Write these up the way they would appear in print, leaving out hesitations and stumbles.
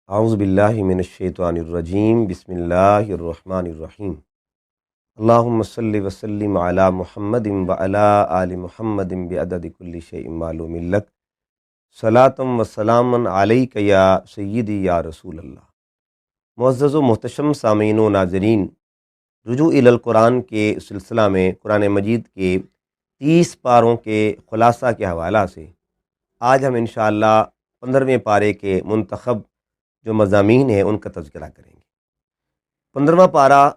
اعوذ باللہ من الشیطان الرجیم بسم اللہ الرحمن الرحیم اللہم صلی وسلم علی محمد وعلی آل محمد بعدد کل شیء معلوم لک صلاۃ و سلام علیک یا سیدی یا رسول اللہ۔ معزز و محتشم سامعین و ناظرین، رجوع الی القرآن کے سلسلہ میں قرآن مجید کے 30 پاروں کے خلاصہ کے حوالہ سے آج ہم انشاءاللہ 15ویں پارے کے منتخب جو مضامین ہیں ان کا تذکرہ کریں گے۔ 15واں پارہ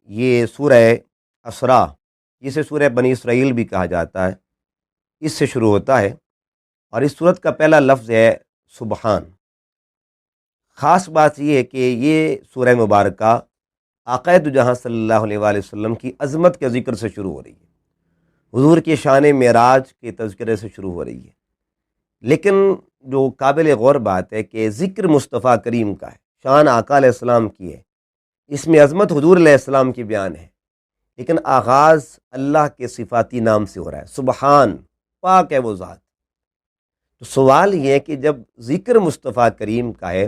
یہ سورہ اسراء، جسے سورہ بنی اسرائیل بھی کہا جاتا ہے، اس سے شروع ہوتا ہے اور اس سورت کا پہلا لفظ ہے سبحان۔ خاص بات یہ ہے کہ یہ سورہ مبارکہ آقا دو جہاں صلی اللہ علیہ وآلہ وسلم کی عظمت کے ذکر سے شروع ہو رہی ہے، حضور کے شان معراج کے تذکرے سے شروع ہو رہی ہے، لیکن جو قابل غور بات ہے کہ ذکر مصطفیٰ کریم کا ہے، شان آقا علیہ السلام کی ہے، اس میں عظمت حضور علیہ السلام کی بیان ہے، لیکن آغاز اللہ کے صفاتی نام سے ہو رہا ہے، سبحان، پاک ہے وہ ذات۔ تو سوال یہ ہے کہ جب ذکر مصطفیٰ کریم کا ہے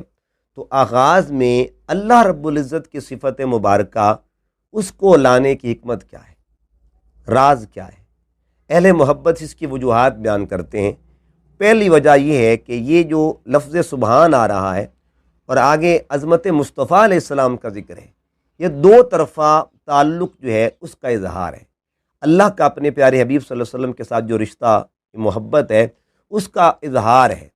تو آغاز میں اللہ رب العزت کی صفت مبارکہ اس کو لانے کی حکمت کیا ہے، راز کیا ہے؟ اہل محبت اس کی وجوہات بیان کرتے ہیں۔ پہلی وجہ یہ ہے کہ یہ جو لفظ سبحان آ رہا ہے اور آگے عظمت مصطفیٰ علیہ السلام کا ذکر ہے، یہ دو طرفہ تعلق جو ہے اس کا اظہار ہے۔ اللہ کا اپنے پیارے حبیب صلی اللہ علیہ وسلم کے ساتھ جو رشتہ محبت ہے اس کا اظہار ہے۔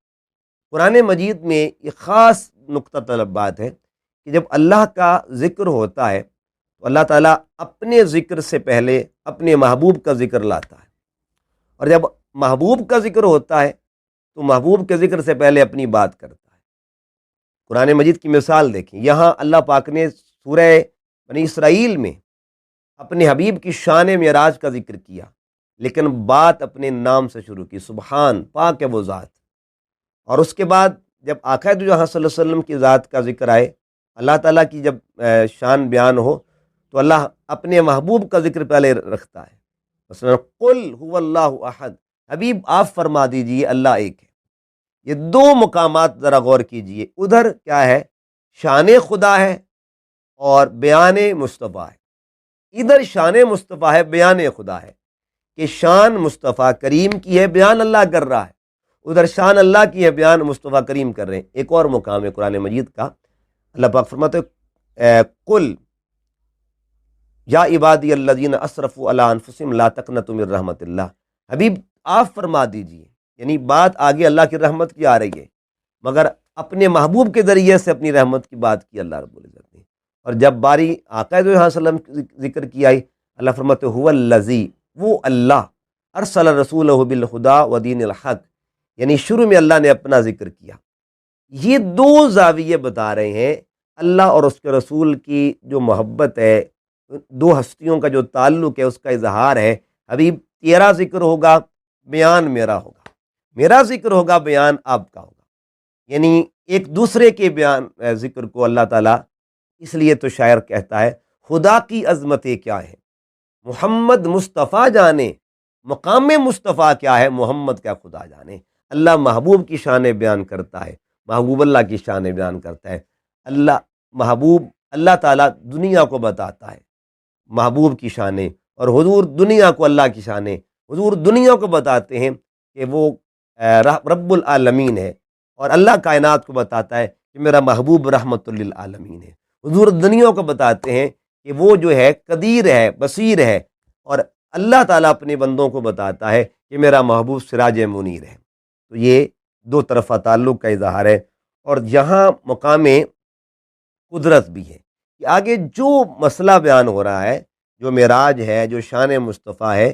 قرآن مجید میں یہ خاص نقطہ طلب بات ہے کہ جب اللہ کا ذکر ہوتا ہے تو اللہ تعالیٰ اپنے ذکر سے پہلے اپنے محبوب کا ذکر لاتا ہے، اور جب محبوب کا ذکر ہوتا ہے تو محبوب کے ذکر سے پہلے اپنی بات کرتا ہے۔ قرآن مجید کی مثال دیکھیں، یہاں اللہ پاک نے سورہ بنی اسرائیل میں اپنے حبیب کی شان معراج کا ذکر کیا، لیکن بات اپنے نام سے شروع کی، سبحان، پاک ہے وہ ذات۔ اور اس کے بعد جب آقا دو جہاں صلی اللہ علیہ وسلم کی ذات کا ذکر آئے، اللہ تعالیٰ کی جب شان بیان ہو تو اللہ اپنے محبوب کا ذکر پہلے رکھتا ہے۔ مثلا قل هو اللہ احد، حبیب آپ فرما دیجئے اللہ ایک ہے۔ یہ دو مقامات ذرا غور کیجئے، ادھر کیا ہے، شان خدا ہے اور بیان مصطفیٰ ہے، ادھر شان مصطفیٰ ہے، بیان خدا ہے، کہ شان مصطفیٰ کریم کی ہے، بیان اللہ کر رہا ہے، ادھر شان اللہ کی ہے، بیان مصطفیٰ کریم کر رہے ہیں۔ ایک اور مقام ہے قرآن مجید کا، اللہ پاک فرماتے قل یا عبادی الذین اسرفوا علی انفسہم لا تقنطوا من رحمت اللہ، حبیب آپ فرما دیجئے، یعنی بات آگے اللہ کی رحمت کی آ رہی ہے، مگر اپنے محبوب کے ذریعے سے اپنی رحمت کی بات کی اللہ رب العزت نے۔ اور جب باری آقا صلی اللہ علیہ وسلم کی ذکر کی آئی، اللہ فرماتے هو الذی، وہ اللہ، ارسل رسولہ بالہدی ودین الحق، یعنی شروع میں اللہ نے اپنا ذکر کیا۔ یہ دو زاویے بتا رہے ہیں اللہ اور اس کے رسول کی جو محبت ہے، دو ہستیوں کا جو تعلق ہے اس کا اظہار ہے۔ حبیب تیرا ذکر ہوگا، بیان میرا ہوگا، میرا ذکر ہوگا، بیان آپ کا ہوگا، یعنی ایک دوسرے کے بیان ذکر کو اللہ تعالیٰ، اس لیے تو شاعر کہتا ہے خدا کی عظمتیں کیا ہے محمد مصطفیٰ جانے، مقام مصطفیٰ کیا ہے محمد کیا خدا جانے۔ اللہ محبوب کی شان بیان کرتا ہے، محبوب اللہ کی شان بیان کرتا ہے، اللہ محبوب اللہ تعالیٰ دنیا کو بتاتا ہے محبوب کی شانیں، اور حضور دنیا کو اللہ کی شانیں، حضور دنیا کو بتاتے ہیں کہ وہ رب العالمین ہے، اور اللہ کائنات کو بتاتا ہے کہ میرا محبوب رحمت للعالمین ہے۔ حضور دنیا کو بتاتے ہیں کہ وہ جو ہے قدیر ہے، بصیر ہے، اور اللہ تعالیٰ اپنے بندوں کو بتاتا ہے کہ میرا محبوب سراج منیر ہے۔ تو یہ دو طرفہ تعلق کا اظہار ہے۔ اور یہاں مقام قدرت بھی ہے کہ آگے جو مسئلہ بیان ہو رہا ہے، جو معراج ہے، جو شان مصطفیٰ ہے،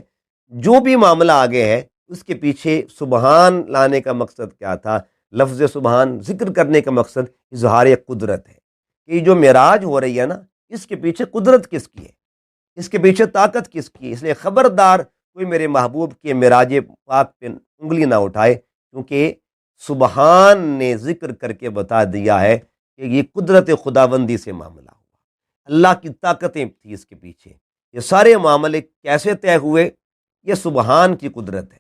جو بھی معاملہ آگے ہے، اس کے پیچھے سبحان لانے کا مقصد کیا تھا؟ لفظ سبحان ذکر کرنے کا مقصد اظہار قدرت ہے کہ یہ جو معراج ہو رہی ہے نا، اس کے پیچھے قدرت کس کی ہے، اس کے پیچھے طاقت کس کی ہے۔ اس لیے خبردار کوئی میرے محبوب کے معراج پاک پہ انگلی نہ اٹھائے، کیونکہ سبحان نے ذکر کر کے بتا دیا ہے کہ یہ قدرت خداوندی سے معاملہ ہوا، اللہ کی طاقتیں تھیں اس کے پیچھے۔ یہ سارے معاملے کیسے طے ہوئے؟ یہ سبحان کی قدرت ہے،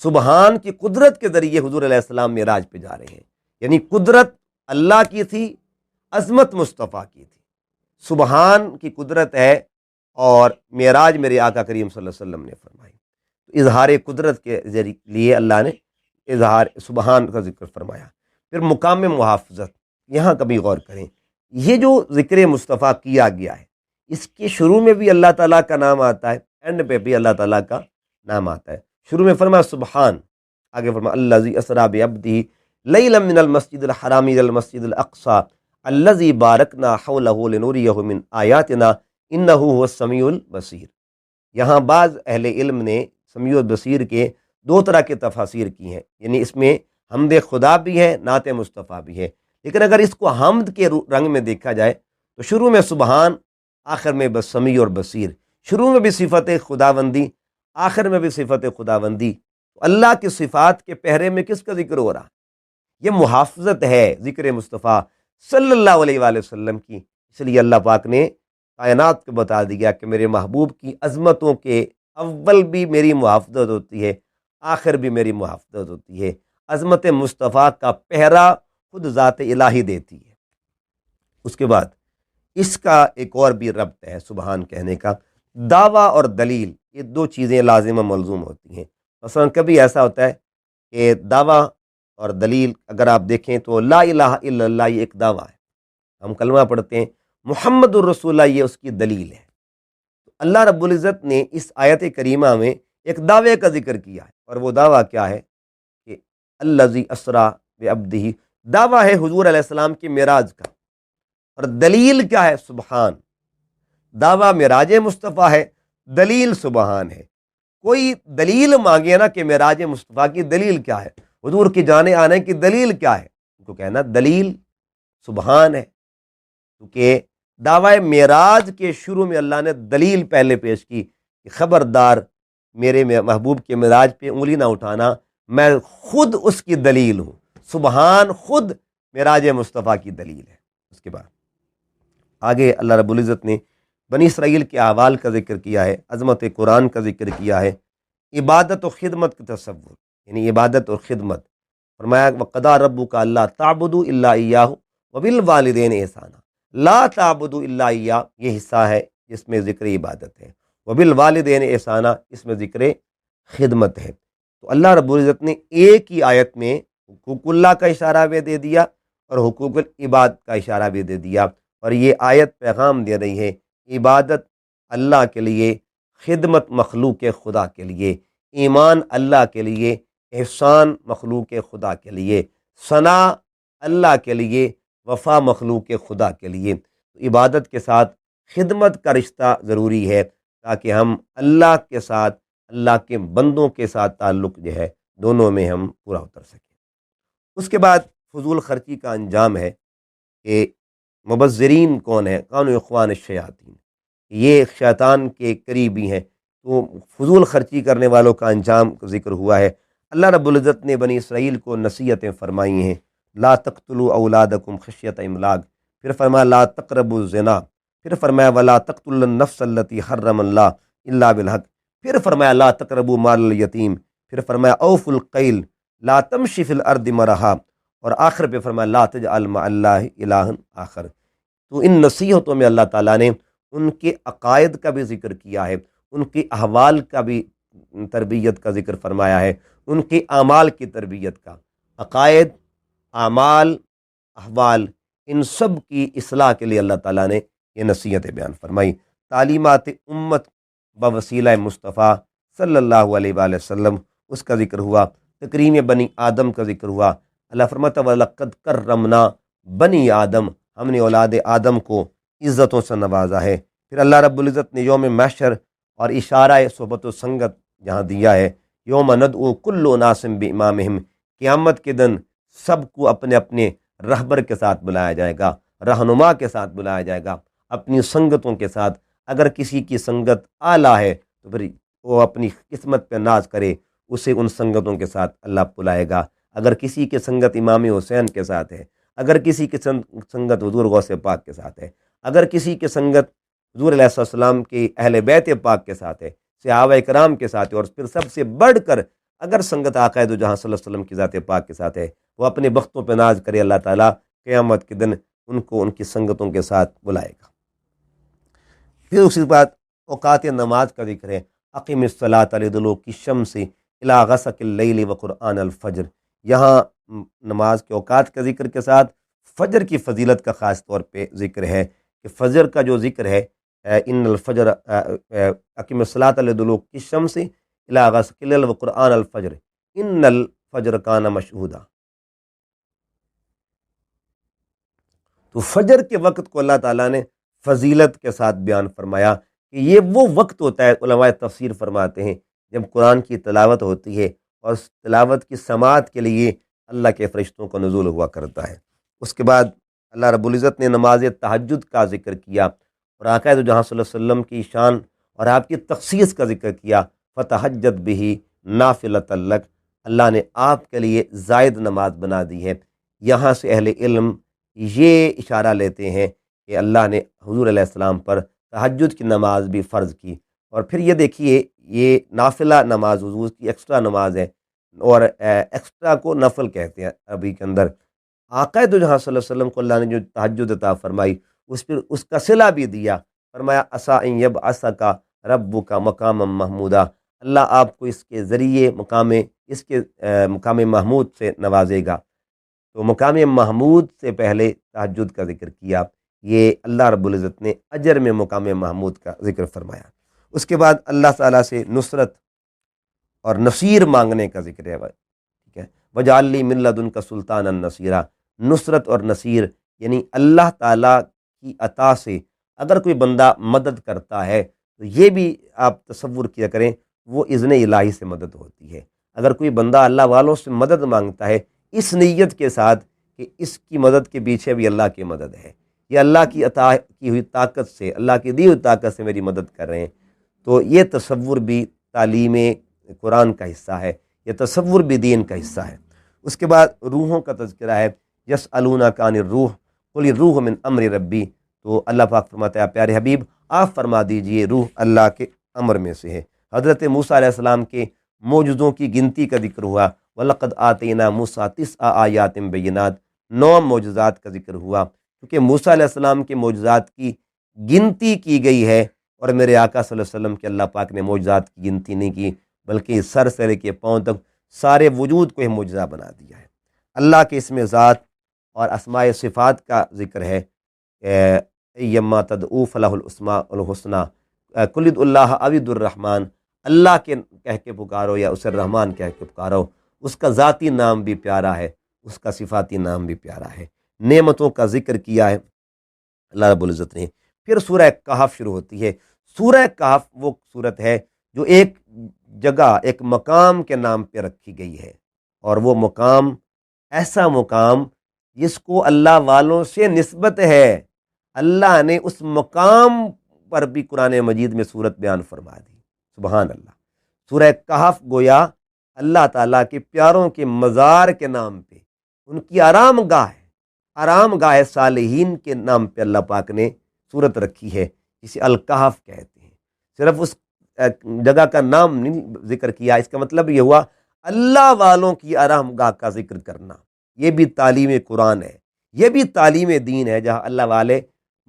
سبحان کی قدرت کے ذریعے حضور علیہ السلام معراج پہ جا رہے ہیں، یعنی قدرت اللہ کی تھی، عظمت مصطفیٰ کی تھی، سبحان کی قدرت ہے، اور معراج میرے آقا کریم صلی اللہ علیہ وسلم نے فرمائی۔ اظہار قدرت کے لیے اللہ نے اظہار سبحان کا ذکر فرمایا۔ پھر مقام محافظت، یہاں کبھی غور کریں، یہ جو ذکر مصطفیٰ کیا گیا ہے، اس کے شروع میں بھی اللہ تعالیٰ کا نام آتا ہے، اینڈ پہ بھی اللہ تعالیٰ کا نام آتا ہے۔ شروع میں فرمایا سبحان، آگے فرمایا الذی اسریٰ بعبدہ لیلا من المسجد الحرام الی المسجد الاقصی الذی بارکنا حولہ لنریہ من آیاتنا انہ هو السمیع البصیر۔ یہاں بعض اہل علم نے سمیع البصیر کے دو طرح کے تفاسیر کی ہیں، یعنی اس میں حمد خدا بھی ہے، نعت مصطفیٰ بھی ہے، لیکن اگر اس کو حمد کے رنگ میں دیکھا جائے تو شروع میں سبحان، آخر میں بس سمیع اور بصیر، شروع میں بھی صفت خداوندی، آخر میں بھی صفت خداوندی۔ تو اللہ کی صفات کے پہرے میں کس کا ذکر ہو رہا ہے؟ یہ محافظت ہے ذکر مصطفیٰ صلی اللہ علیہ وآلہ وسلم کی، اس لیے اللہ پاک نے کائنات کو بتا دیا کہ میرے محبوب کی عظمتوں کے اول بھی میری محافظت ہوتی ہے، آخر بھی میری محافظت ہوتی ہے۔ عظمت مصطفیٰ کا پہرا خود ذات الہی دیتی ہے۔ اس کے بعد اس کا ایک اور بھی ربط ہے سبحان کہنے کا، دعویٰ اور دلیل، یہ دو چیزیں لازم و ملزوم ہوتی ہیں۔ مثلا کبھی ایسا ہوتا ہے کہ دعویٰ اور دلیل اگر آپ دیکھیں تو لا الہ الا اللہ یہ ایک دعویٰ ہے، ہم کلمہ پڑھتے ہیں، محمد الرسول اللہ یہ اس کی دلیل ہے۔ اللہ رب العزت نے اس آیت کریمہ میں ایک دعوے کا ذکر کیا ہے، اور وہ دعویٰ کیا ہے کہ الذی اسریٰ بعبدہ، دعویٰ ہے حضور علیہ السلام کی معراج کا، اور دلیل کیا ہے؟ سبحان۔ دعویٰ معراج مصطفیٰ ہے، دلیل سبحان ہے۔ کوئی دلیل مانگے نا کہ معراج مصطفیٰ کی دلیل کیا ہے، حضور کی جانے آنے کی دلیل کیا ہے، ان کو کہنا دلیل سبحان ہے، کیونکہ دعوی معراج کے شروع میں اللہ نے دلیل پہلے پیش کی کہ خبردار میرے محبوب کے معراج پہ انگلی نہ اٹھانا، میں خود اس کی دلیل ہوں۔ سبحان خود معراج مصطفیٰ کی دلیل ہے۔ اس کے بعد آگے اللہ رب العزت نے بنی اسرائیل کے احوال کا ذکر کیا ہے، عظمت قرآن کا ذکر کیا ہے، عبادت و خدمت کا تصور، یعنی عبادت اور خدمت۔ فرمایا وَقَضَىٰ رَبُّكَ أَلَّا تَعْبُدُوا إِلَّا إِيَّاهُ وَبِالْوَالِدَيْنِ إِحْسَانًا، لا تعبدوا الا اياه، یہ حصہ ہے جس میں ذکر عبادت ہے، وبالوالدین احسانا اس میں ذکر خدمت ہے۔ تو اللہ رب العزت نے ایک ہی آیت میں حقوق اللہ کا اشارہ بھی دے دیا اور حقوق العباد کا اشارہ بھی دے دیا، اور یہ آیت پیغام دے رہی ہے عبادت اللہ کے لیے، خدمت مخلوق خدا کے لیے، ایمان اللہ کے لیے، احسان مخلوق خدا کے لیے، ثنا اللہ کے لیے، وفا مخلوق خدا کے لیے۔ عبادت کے ساتھ خدمت کا رشتہ ضروری ہے تاکہ ہم اللہ کے ساتھ، اللہ کے بندوں کے ساتھ تعلق جو ہے دونوں میں ہم پورا اتر سکیں۔ اس کے بعد فضول خرچی کا انجام ہے کہ مبذرین کون ہیں؟ کانوا اخوان الشیاطین، یہ شیطان کے قریبی ہیں۔ تو فضول خرچی کرنے والوں کا انجام ذکر ہوا ہے۔ اللہ رب العزت نے بنی اسرائیل کو نصیحتیں فرمائی ہیں، لا تقتلوا اولادکم خشیۃ املاق، پھر فرمایا لا تقربوا الزنا، پھر فرمایا ولا تقتلوا النفس التي حرم اللہ الا بالحق، پھر فرمایا لا تقربوا مال الیتیم، پھر فرمایا اوفوا القیل لا تمشی فی الارض مرحا، اور آخر پہ فرمایا لا تجعل مع اللہ الہ آخر۔ تو ان نصیحتوں میں اللہ تعالیٰ نے ان کے عقائد کا بھی ذکر کیا ہے، ان کے احوال کا بھی تربیت کا ذکر فرمایا ہے، ان کے اعمال کی تربیت کا، عقائد، اعمال، احوال، ان سب کی اصلاح کے لیے اللہ تعالیٰ نے یہ نصیحت بیان فرمائی۔ تعلیمات امت بوسیلہ مصطفیٰ صلی اللہ علیہ وآلہ وسلم، اس کا ذکر ہوا، تکریم بنی آدم کا ذکر ہوا۔ اللہ فرماتا وَلَقَدْ كَرَّمْنَا بنی آدم، ہم نے اولاد آدم کو عزتوں سے نوازا ہے۔ پھر اللہ رب العزت نے یوم محشر اور اشارہ صحبت و سنگت جہاں دیا ہے، یوم ندعو کل اناس بامامہم، قیامت کے دن سب کو اپنے اپنے رہبر کے ساتھ بلایا جائے گا، رہنما کے ساتھ بلایا جائے گا، اپنی سنگتوں کے ساتھ۔ اگر کسی کی سنگت اعلیٰ ہے تو پھر وہ اپنی قسمت پہ ناز کرے، اسے ان سنگتوں کے ساتھ اللہ بلائے گا۔ اگر کسی کی سنگت امام حسین کے ساتھ ہے، اگر کسی کی سنگت حضور غوث پاک کے ساتھ ہے، اگر کسی کی سنگت حضور علیہ السلام کے اہل بیت پاک کے ساتھ ہے، صحابہ کرام کے ساتھ ہے، اور پھر سب سے بڑھ کر اگر سنگت آقا دو جہاں صلی اللہ علیہ وسلم کی ذات پاک کے ساتھ ہے، وہ اپنے بختوں پہ ناز کرے، اللہ تعالیٰ قیامت کے دن ان کو ان کی سنگتوں کے ساتھ بلائے گا۔ پھر اسی کے بعد اوقات نماز کا ذکر ہے، اقیم الصلاۃ لدلوک الشمس الی غسق اللیل وقرآن الفجر۔ یہاں نماز کے اوقات کا ذکر کے ساتھ فجر کی فضیلت کا خاص طور پہ ذکر ہے کہ فجر کا جو ذکر ہے، ان الفجر اقیم الصلاۃ لدلوک الشمس الی غسق اللیل وقرآن الفجر ان الفجر کان مشہودا۔ تو فجر کے وقت کو اللہ تعالیٰ نے فضیلت کے ساتھ بیان فرمایا کہ یہ وہ وقت ہوتا ہے، علماء تفسیر فرماتے ہیں، جب قرآن کی تلاوت ہوتی ہے اور اس تلاوت کی سماعت کے لیے اللہ کے فرشتوں کا نزول ہوا کرتا ہے۔ اس کے بعد اللہ رب العزت نے نماز تہجد کا ذکر کیا اور آقا دو جہاں صلی اللہ علیہ وسلم کی شان اور آپ کی تخصیص کا ذکر کیا، فتہجد بہ نافلۃ لک، اللہ نے آپ کے لیے زائد نماز بنا دی ہے۔ یہاں سے اہل علم یہ اشارہ لیتے ہیں کہ اللہ نے حضور علیہ السلام پر تہجد کی نماز بھی فرض کی۔ اور پھر یہ دیکھیے، یہ نافلہ نماز حضور کی ایکسٹرا نماز ہے، اور ایکسٹرا کو نفل کہتے ہیں عربی کے اندر۔ آقا دو جہاں صلی اللہ علیہ وسلم کو اللہ نے جو تہجد عطا فرمائی، اس پر اس کا صلہ بھی دیا، فرمایا عسیٰ ان یبعثک ربک مقاما محمودا، اللہ آپ کو اس کے ذریعے مقام محمود سے نوازے گا۔ تو مقام محمود سے پہلے تہجد کا ذکر کیا، یہ اللہ رب العزت نے اجر میں مقام محمود کا ذکر فرمایا۔ اس کے بعد اللہ تعالیٰ سے نصرت اور نصیر مانگنے کا ذکر ہے، ٹھیک ہے، وجعل لی من لدنک سلطانا نصیرا۔ نصرت اور نصیر یعنی اللہ تعالیٰ کی عطا سے اگر کوئی بندہ مدد کرتا ہے تو یہ بھی آپ تصور کیا کریں وہ اذن الہی سے مدد ہوتی ہے۔ اگر کوئی بندہ اللہ والوں سے مدد مانگتا ہے اس نیت کے ساتھ کہ اس کی مدد کے پیچھے بھی اللہ کی مدد ہے، یہ اللہ کی عطا کی ہوئی طاقت سے، اللہ کی دی ہوئی طاقت سے میری مدد کر رہے ہیں، تو یہ تصور بھی تعلیم قرآن کا حصہ ہے، یہ تصور بھی دین کا حصہ ہے۔ اس کے بعد روحوں کا تذکرہ ہے، یسألونک عن الروح قل الروح من امر ربی۔ تو اللہ پاک فرماتا ہے پیارے حبیب آپ فرما دیجئے روح اللہ کے امر میں سے ہے۔ حضرت موسیٰ علیہ السلام کے معجزوں کی گنتی کا ذکر ہوا، وَلَقَدْ آتَيْنَا مُوسَىٰ 9 آیات بینات، 9 معجزات کا ذکر ہوا، کیونکہ موسیٰ علیہ السلام کے معجزات کی گنتی کی گئی ہے، اور میرے آقا صلی اللہ علیہ وسلم کے اللہ پاک نے معجزات کی گنتی نہیں کی، بلکہ سر سے لے کے پاؤں تک سارے وجود کو یہ معجزہ بنا دیا ہے۔ اللہ کے اسم ذات اور اسماء صفات کا ذکر ہے، ایما تدعو فلہ الاسماء الحسنی، قل ادعوا اللہ او ادعوا الرحمن، اللہ کے کہہ کے پکارو یا اسے رحمان کہہ کے پکارو، اس کا ذاتی نام بھی پیارا ہے، اس کا صفاتی نام بھی پیارا ہے۔ نعمتوں کا ذکر کیا ہے اللہ رب العزت نے۔ پھر سورہ کہف شروع ہوتی ہے۔ سورہ کہف وہ صورت ہے جو ایک جگہ، ایک مقام کے نام پہ رکھی گئی ہے، اور وہ مقام ایسا مقام جس کو اللہ والوں سے نسبت ہے، اللہ نے اس مقام پر بھی قرآن مجید میں صورت بیان فرما دی۔ سبحان اللہ۔ سورہ کہف گویا اللہ تعالیٰ کے پیاروں کے مزار کے نام پہ، ان کی آرام گاہ صالحین کے نام پہ اللہ پاک نے صورت رکھی ہے، جسے الکہف کہتے ہیں۔ صرف اس جگہ کا نام نہیں ذکر کیا، اس کا مطلب یہ ہوا اللہ والوں کی آرام گاہ کا ذکر کرنا۔ یہ بھی تعلیم قرآن ہے، یہ بھی تعلیم دین ہے، جہاں اللہ والے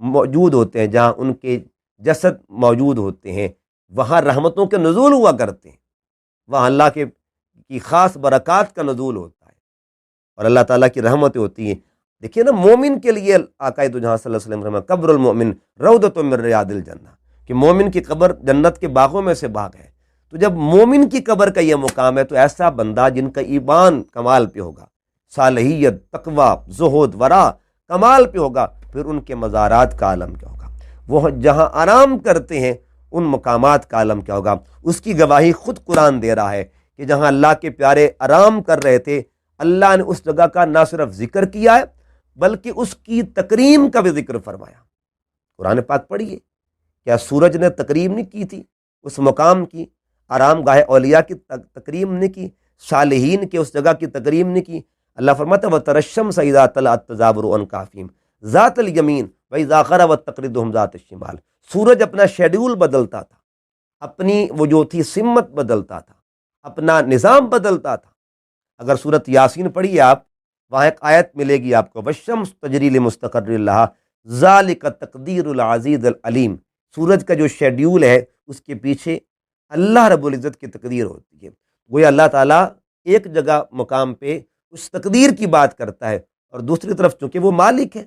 موجود ہوتے ہیں، جہاں ان کے جسد موجود ہوتے ہیں، وہاں رحمتوں کے نزول ہوا کرتے ہیں، وہاں اللہ کی خاص برکات کا نزول ہوتا ہے، اور اللہ تعالیٰ کی رحمتیں ہوتی ہیں۔ دیکھیے نا، مومن کے لیے آقا دو جہاں صلی اللہ علیہ وسلم فرمایا قبر المؤمن روضۃ من ریاض الجنہ، کہ مومن کی قبر جنت کے باغوں میں سے باغ ہے۔ تو جب مومن کی قبر کا یہ مقام ہے تو ایسا بندہ جن کا ایمان کمال پہ ہوگا، صالحیت، تقوی، زہد، ورع کمال پہ ہوگا، پھر ان کے مزارات کا عالم کیا ہوگا، وہ جہاں آرام کرتے ہیں ان مقامات کا عالم کیا ہوگا۔ اس کی گواہی خود قرآن دے رہا ہے کہ جہاں اللہ کے پیارے آرام کر رہے تھے، اللہ نے اس جگہ کا نہ صرف ذکر کیا ہے بلکہ اس کی تکریم کا بھی ذکر فرمایا۔ قرآن پاک پڑھیے، کیا سورج نے تکریم نہیں کی تھی اس مقام کی؟ آرام گاہ اولیاء کی تکریم نے کی، صالحین کے اس جگہ کی تکریم نے کی۔ اللہ فرماتا ہے وَتَرَى الشَّمْسَ إِذَا طَلَعَت تَزَاوَرُ عَنْ كَهْفِهِمْ ذَاتَ الْيَمِينِ وَإِذَا غَرَبَت تَقْرِضُهُمْ ذَاتَ الشِّمَالِ۔ سورج اپنا شیڈیول بدلتا تھا، اپنی وہ جو تھی سمت بدلتا تھا، اپنا نظام بدلتا تھا۔ اگر سورت یاسین پڑھیے آپ، وہاں ایک آیت ملے گی آپ کو، والشمس تجری لمستقر لہا ذالک تقدیر العزیز العلیم، سورج کا جو شیڈیول ہے اس کے پیچھے اللہ رب العزت کی تقدیر ہوتی ہے۔ گویا اللہ تعالیٰ ایک جگہ مقام پہ اس تقدیر کی بات کرتا ہے، اور دوسری طرف چونکہ وہ مالک ہے،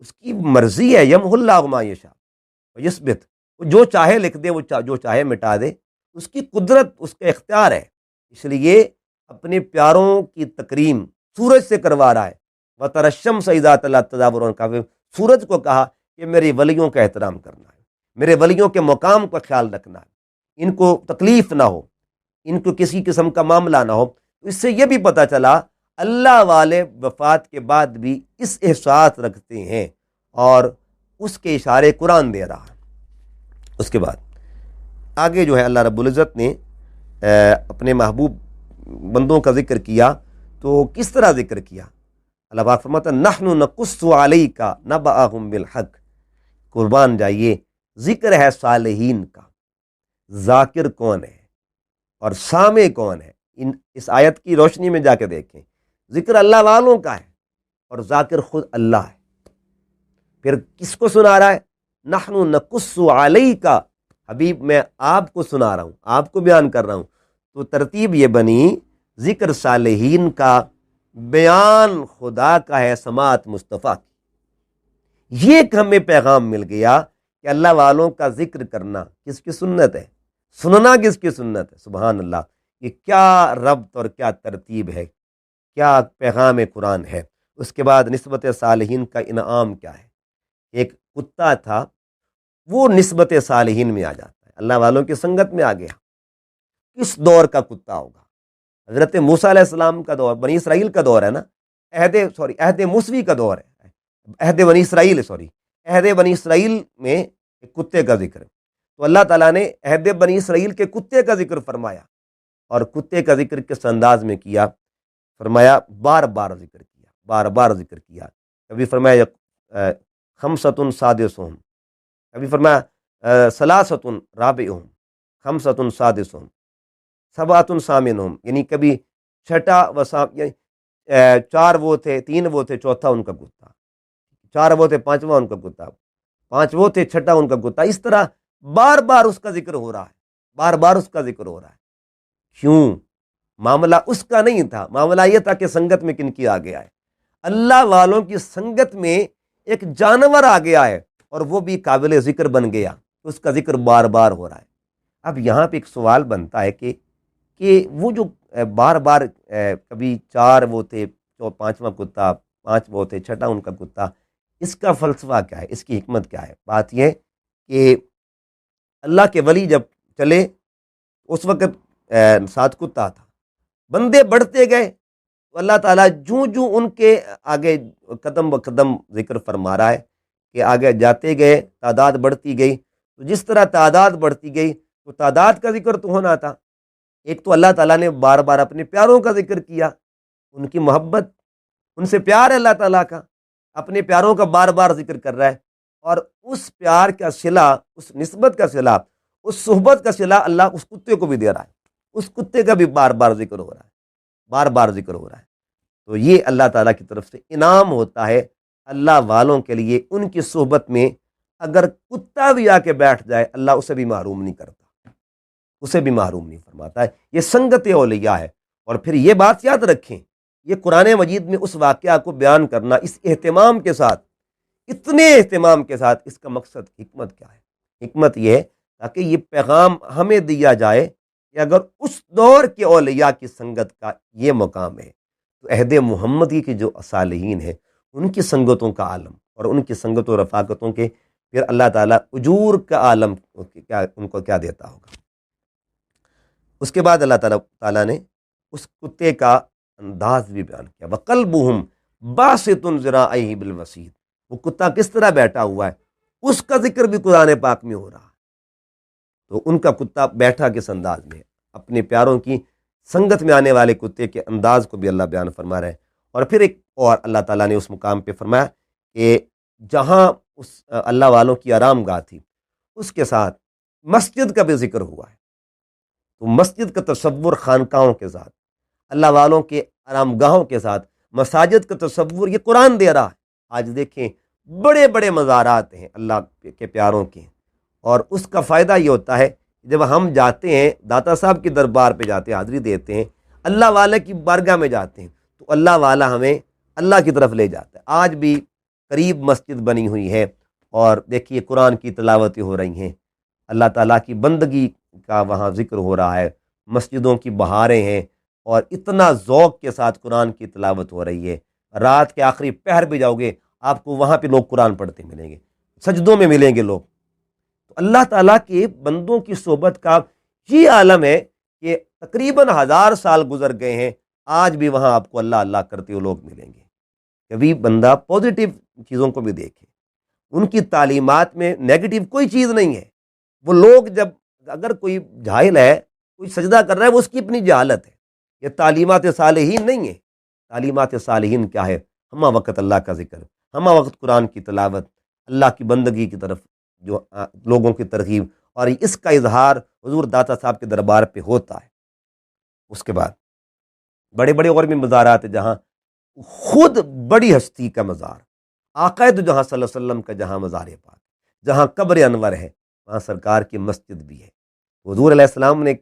اس کی مرضی ہے، یمحو اللہ ما یشاء ویثبت، وہ جو چاہے لکھ دے، وہ جو چاہے مٹا دے، اس کی قدرت، اس کا اختیار ہے۔ اس لیے اپنے پیاروں کی تکریم سورج سے کروا رہا ہے۔ وَتَرَى الشَّمْسَ إِذَا طَلَعَت تَزَاوَرُ عَنْ كَهْفِهِمْ، سورج کو کہا کہ میرے ولیوں کا احترام کرنا ہے، میرے ولیوں کے مقام کا خیال رکھنا ہے، ان کو تکلیف نہ ہو، ان کو کسی قسم کا معاملہ نہ ہو۔ اس سے یہ بھی پتہ چلا اللہ والے وفات کے بعد بھی اس احساس رکھتے ہیں، اور اس کے اشارے قرآن دے رہا ہے۔ اس کے بعد آگے جو ہے اللہ رب العزت نے اپنے محبوب بندوں کا ذکر کیا، تو کس طرح ذکر کیا؟ اللہ پاک فرماتا ہے نحن نقص علیک نبأہم بالحق، قربان جائیے ذکر ہے صالحین کا، ذاکر کون ہے اور سامع کون ہے؟ اس آیت کی روشنی میں جا کے دیکھیں، ذکر اللہ والوں کا ہے اور ذاکر خود اللہ ہے۔ پھر کس کو سنا رہا ہے؟ نحن نقص علیک، حبیب میں آپ کو سنا رہا ہوں، آپ کو بیان کر رہا ہوں۔ تو ترتیب یہ بنی، ذکر صالحین کا، بیان خدا کا ہے، سماعت مصطفیٰ کی۔ یہ ایک ہمیں پیغام مل گیا کہ اللہ والوں کا ذکر کرنا کس کی سنت ہے، سننا کس کی سنت ہے۔ سبحان اللہ، یہ کیا ربط اور کیا ترتیب ہے، کیا پیغام قرآن ہے۔ اس کے بعد نسبت صالحین کا انعام کیا ہے؟ ایک کتا تھا، وہ نسبت صالحین میں آ جاتا ہے، اللہ والوں کی سنگت میں آ گیا۔ کس دور کا کتا ہوگا؟ حضرت موسیٰ علیہ السلام کا دور، بنی اسرائیل کا دور ہے نا، عہد موسوی کا دور ہے، عہد بنی اسرائیل میں ایک کتے کا ذکر ہے۔ تو اللہ تعالیٰ نے عہد بنی اسرائیل کے کتے کا ذکر فرمایا، اور کتے کا ذکر کس انداز میں کیا؟ فرمایا بار بار ذکر کیا۔ کبھی فرمایا خمسۃ سادسہم، کبھی فرمایا ثلاثۃ رابعہم، خمسۃ سادسہم، سبعۃ ثامنہم، یعنی کبھی چھٹا چار وہ تھے، تین وہ تھے، چوتھا ان کا کتا، چار وہ تھے، پانچواں ان کا کتا، پانچ وہ تھے، چھٹا ان کا کتا۔ اس طرح بار بار اس کا ذکر ہو رہا ہے، کیوں؟ معاملہ اس کا نہیں تھا، معاملہ یہ تھا کہ سنگت میں کن کی آ گیا ہے؟ اللہ والوں کی سنگت میں ایک جانور آ گیا ہے، اور وہ بھی قابل ذکر بن گیا، اس کا ذکر بار بار ہو رہا ہے۔ اب یہاں پہ ایک سوال بنتا ہے کہ وہ جو بار بار کبھی چار وہ تھے، پانچواں کتا، پانچ وہ تھے، چھٹا ان کا کتا، اس کا فلسفہ کیا ہے، اس کی حکمت کیا ہے؟ بات یہ کہ اللہ کے ولی جب چلے، اس وقت 7 کتا تھا، بندے بڑھتے گئے، تو اللہ تعالیٰ جوں ان کے آگے قدم بقدم ذکر فرما رہا ہے کہ آگے جاتے گئے، تعداد بڑھتی گئی۔ تو جس طرح تعداد بڑھتی گئی تو تعداد کا ذکر تو ہونا تھا۔ ایک تو اللہ تعالیٰ نے بار بار اپنے پیاروں کا ذکر کیا، ان کی محبت، ان سے پیار ہے اللہ تعالیٰ کا، اپنے پیاروں کا بار بار ذکر کر رہا ہے، اور اس پیار کا صلہ، اس نسبت کا صلہ، اس صحبت کا صلہ اللہ اس کتے کو بھی دے رہا ہے، اس کتے کا بھی بار بار ذکر ہو رہا ہے۔ تو یہ اللہ تعالیٰ کی طرف سے انعام ہوتا ہے اللہ والوں کے لیے۔ ان کی صحبت میں اگر کتا بھی آ کے بیٹھ جائے، اللہ اسے بھی محروم نہیں کرتا، اسے بھی محروم نہیں فرماتا ہے۔ یہ سنگت اولیاء ہے۔ اور پھر یہ بات یاد رکھیں، یہ قرآن مجید میں اس واقعہ کو بیان کرنا اس اہتمام کے ساتھ، اتنے اہتمام کے ساتھ، اس کا مقصد، حکمت کیا ہے؟ حکمت یہ ہے تاکہ یہ پیغام ہمیں دیا جائے کہ اگر اس دور کے اولیاء کی سنگت کا یہ مقام ہے، تو عہد محمدی کے جو صالحین ہیں، ان کی سنگتوں کا عالم اور ان کی سنگت و رفاقتوں کے پھر اللہ تعالیٰ اجور کا عالم ان کو کیا دیتا ہوگا۔ اس کے بعد اللہ تعالیٰ نے اس کتے کا انداز بھی بیان کیا، وَقَلْبُهُمْ بَاسِطٌ ذِرَاعَيْهِ بِالْوَسِيدِ، وہ کتا کس طرح بیٹھا ہوا ہے، اس کا ذکر بھی قرآن پاک میں ہو رہا ہے۔ تو ان کا کتا بیٹھا کس انداز میں، اپنے پیاروں کی سنگت میں آنے والے کتے کے انداز کو بھی اللہ بیان فرما رہے ہیں۔ اور پھر ایک اور اللہ تعالیٰ نے اس مقام پہ فرمایا کہ جہاں اس اللہ والوں کی آرام گاہ تھی، اس کے ساتھ مسجد کا بھی ذکر ہوا ہے۔ تو مسجد کا تصور خانقاہوں کے ساتھ، اللہ والوں کے آرام گاہوں کے ساتھ مساجد کا تصور یہ قرآن دے رہا ہے۔ آج دیکھیں بڑے بڑے مزارات ہیں اللہ کے پیاروں کے، اور اس کا فائدہ یہ ہوتا ہے جب ہم جاتے ہیں داتا صاحب کے دربار پہ جاتے ہیں، حاضری دیتے ہیں، اللہ والے کی بارگاہ میں جاتے ہیں، تو اللہ والا ہمیں اللہ کی طرف لے جاتا ہے۔ آج بھی قریب مسجد بنی ہوئی ہے اور دیکھیے قرآن کی تلاوتیں ہو رہی ہیں، اللہ تعالیٰ کی بندگی کا وہاں ذکر ہو رہا ہے، مسجدوں کی بہاریں ہیں، اور اتنا ذوق کے ساتھ قرآن کی تلاوت ہو رہی ہے۔ رات کے آخری پہر بھی جاؤ گے آپ کو وہاں پہ لوگ قرآن پڑھتے ملیں گے، سجدوں میں ملیں گے لوگ۔ تو اللہ تعالیٰ کے بندوں کی صحبت کا یہ عالم ہے کہ تقریباً 1000 سال گزر گئے ہیں، آج بھی وہاں آپ کو اللہ اللہ کرتے ہوئے لوگ ملیں گے۔ کبھی بندہ پازیٹیو چیزوں کو بھی دیکھے، ان کی تعلیمات میں نیگیٹو کوئی چیز نہیں ہے۔ وہ لوگ جب اگر کوئی جاہل ہے، کوئی سجدہ کر رہا ہے، وہ اس کی اپنی جہالت ہے، یہ تعلیمات صالحین نہیں ہے۔ تعلیمات صالحین کیا ہے؟ ہمہ وقت اللہ کا ذکر، ہمہ وقت قرآن کی تلاوت، اللہ کی بندگی کی طرف جو لوگوں کی ترغیب، اور اس کا اظہار حضور داتا صاحب کے دربار پہ ہوتا ہے۔ اس کے بعد بڑے بڑے اور بھی مزارات ہیں جہاں خود بڑی ہستی کا مزار، آقا دو جہاں صلی اللہ علیہ وسلم کا جہاں مزار پاک، جہاں قبر انور ہے، وہاں سرکار کی مسجد بھی ہے۔ حضور علیہ السلام نے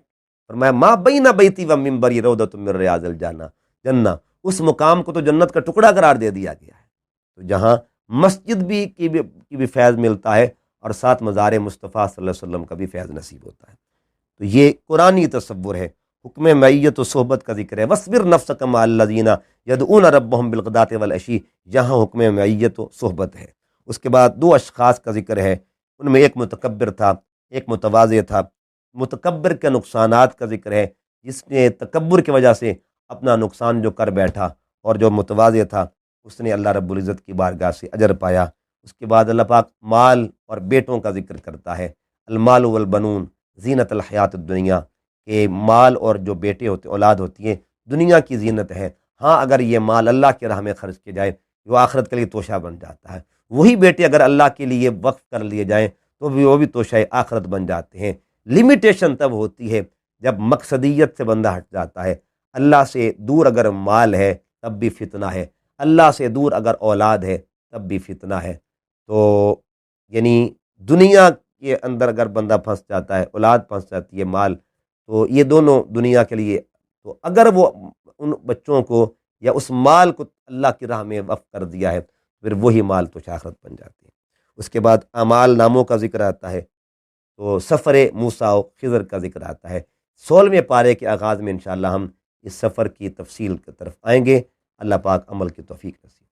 فرمایا ما بین بیتی و منبری روضۃ من ریاض الجنہ، اس مقام کو تو جنت کا ٹکڑا قرار دے دیا گیا ہے، تو جہاں مسجد بھی کی بھی فیض ملتا ہے، اور ساتھ مزار مصطفیٰ صلی اللہ علیہ وسلم کا بھی فیض نصیب ہوتا ہے۔ تو یہ قرآنی تصور ہے۔ حکم معیت و صحبت کا ذکر ہے، وَاصْبِرْ نَفْسَكَ مَعَ الَّذِينَ يَدْعُونَ رَبَّهُمْ بِالْغَدَاةِ وَالْعَشِيِّ، جہاں حکم معیت و صحبت ہے۔ اس کے بعد 2 اشخاص کا ذکر ہے، ان میں ایک متکبر تھا، ایک متواضع تھا۔ متکبر کے نقصانات کا ذکر ہے، جس نے تکبر کی وجہ سے اپنا نقصان جو کر بیٹھا، اور جو متواضع تھا اس نے اللہ رب العزت کی بارگاہ سے اجر پایا۔ اس کے بعد اللہ پاک مال اور بیٹوں کا ذکر کرتا ہے، المال والبنون زینت الحیات الدنیا، کہ مال اور جو بیٹے ہوتے اولاد ہوتی ہیں دنیا کی زینت ہے۔ ہاں اگر یہ مال اللہ کے راہ میں خرچ کیا جائے وہ آخرت کے لیے توشہ بن جاتا ہے، وہی بیٹے اگر اللہ کے لیے وقف کر لیے جائیں تو وہ بھی توشہ آخرت بن جاتے ہیں۔ لمیٹیشن تب ہوتی ہے جب مقصدیت سے بندہ ہٹ جاتا ہے۔ اللہ سے دور اگر مال ہے تب بھی فتنہ ہے، اللہ سے دور اگر اولاد ہے تب بھی فتنہ ہے۔ تو یعنی دنیا کے اندر اگر بندہ پھنس جاتا ہے، اولاد پھنس جاتی ہے، مال، تو یہ دونوں دنیا کے لیے، تو اگر وہ ان بچوں کو یا اس مال کو اللہ کی راہ میں وقف کر دیا ہے پھر وہی مال تو آخرت بن جاتی ہے۔ اس کے بعد اعمال ناموں کا ذکر آتا ہے، تو سفر موسیٰ و خضر کا ذکر آتا ہے۔ 16ویں پارے کے آغاز میں انشاءاللہ ہم اس سفر کی تفصیل کی طرف آئیں گے۔ اللہ پاک عمل کی توفیق نصیب